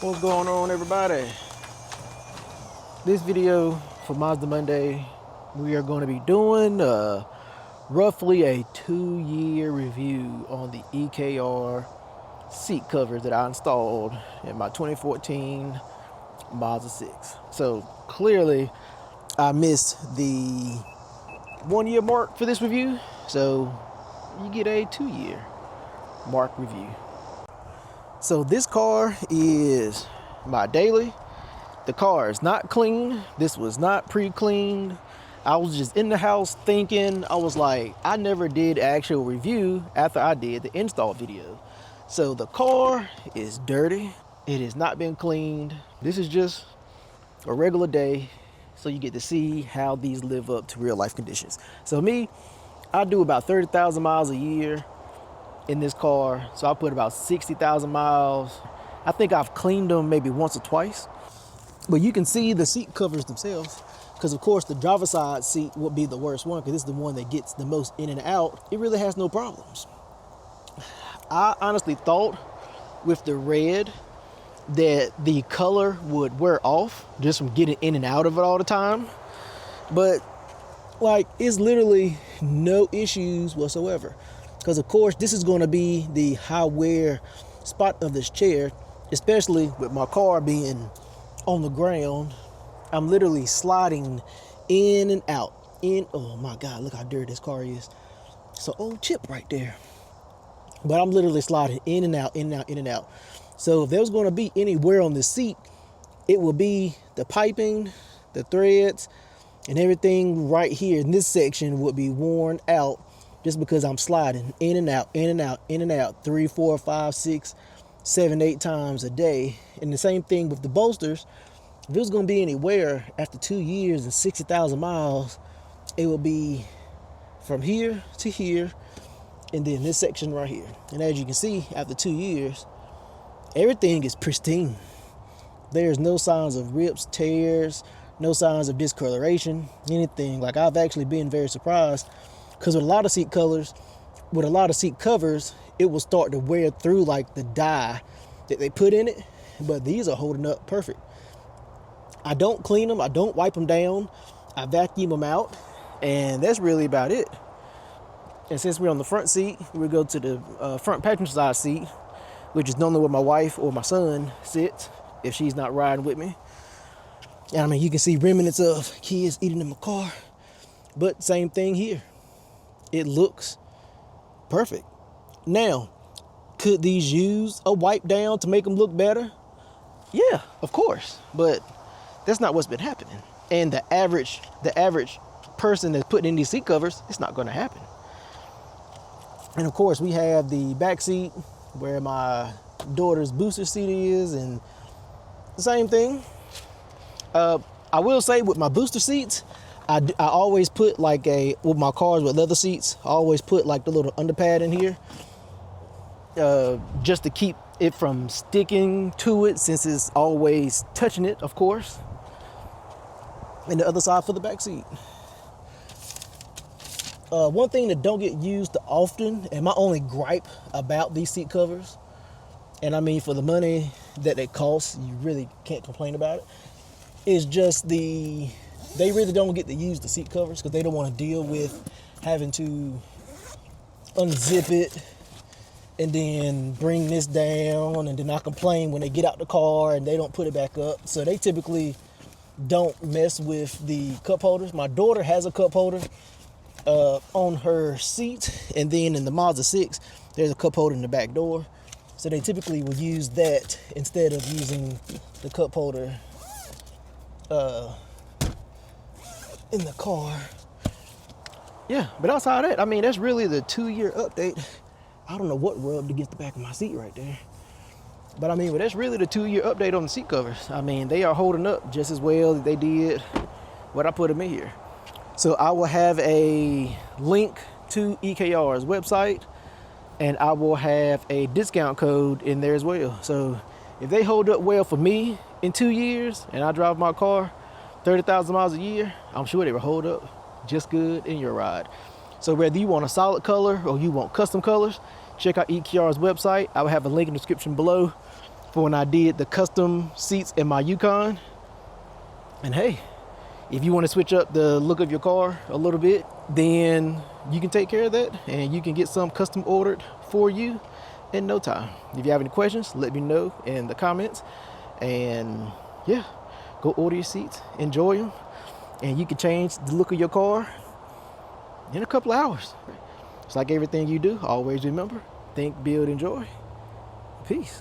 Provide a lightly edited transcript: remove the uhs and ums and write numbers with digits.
What's going on, everybody? This video for Mazda Monday, we are going to be doing roughly a 2-year review on the EKR seat covers that I installed in my 2014 Mazda 6. So clearly I missed the 1-year mark for this review, so you get a 2-year mark review. So this car is my daily. The car is not clean. This was not pre-cleaned. I was just in the house thinking, I was like, I never did actual review after I did the install video. So the car is dirty. It has not been cleaned. This is just a regular day. So you get to see how these live up to real life conditions. So me, I do about 30,000 miles a year in this car. So I put about 60,000 miles. I think I've cleaned them maybe once or twice. But you can see the seat covers themselves, because of course the driver's side seat would be the worst one, because this is the one that gets the most in and out. It really has no problems. I honestly thought with the red that the color would wear off just from getting in and out of it all the time. But like, it's literally no issues whatsoever. Because of course this is going to be the high wear spot of this chair, especially with my car being on the ground. I'm literally sliding in and out. Oh my God, look how dirty this car is. It's an old chip right there. But I'm literally sliding in and out, in and out, in and out. So if there was going to be any wear on this seat, it will be the piping, the threads, and everything right here in this section would be worn out, just because I'm sliding in and out, in and out, in and out 3, 4, 5, 6, 7, 8 times a day. And the same thing with the bolsters. If there's going to be any wear after 2 years and 60,000 miles, it will be from here to here, and then this section right here. And as you can see, after 2 years, everything is pristine. There's no signs of rips, tears, no signs of discoloration, anything. Like, I've actually been very surprised, because with a lot of seat covers, it will start to wear through like the dye that they put in it, but these are holding up perfect. I don't clean them, I don't wipe them down, I vacuum them out, and that's really about it. And since we're on the front seat, we go to the front passenger side seat, which is normally where my wife or my son sits if she's not riding with me. And I mean, you can see remnants of kids eating in my car, but same thing here. It looks perfect. Now, could these use a wipe down to make them look better? Yeah, of course, but that's not what's been happening. And the average person that's putting in these seat covers, it's not going to happen. And of course, we have the back seat where my daughter's booster seat is, and the same thing. I will say with my booster seats, I always put like with my cars with leather seats, I always put like the little underpad in here, just to keep it from sticking to it, since it's always touching it, of course. And the other side for the back seat. One thing that don't get used often, and my only gripe about these seat covers, and I mean for the money that it costs, you really can't complain about it, is just they really don't get to use the seat covers, because they don't want to deal with having to unzip it and then bring this down, and then I complain when they get out the car and they don't put it back up. So they typically don't mess with the cup holders. My daughter has a cup holder on her seat, and then in the Mazda 6 there's a cup holder in the back door, so they typically will use that instead of using the cup holder in the car. Yeah, but outside of that, I mean, that's really the 2-year update. I don't know what rubbed against the back of my seat right there, but I mean, but that's really the 2-year update on the seat covers. I mean, they are holding up just as well as they did when I put them in here. So I will have a link to EKR's website, and I will have a discount code in there as well. So if they hold up well for me in 2 years, and I drive my car 30,000 miles a year, I'm sure they will hold up just good in your ride. So whether you want a solid color or you want custom colors, check out EKR's website. I will have a link in the description below for when I did the custom seats in my Yukon. And hey, if you want to switch up the look of your car a little bit, then you can take care of that and you can get some custom ordered for you in no time. If you have any questions, let me know in the comments. And yeah, go order your seats, enjoy them, and you can change the look of your car in a couple of hours. It's like everything you do, always remember, think, build, enjoy. Peace.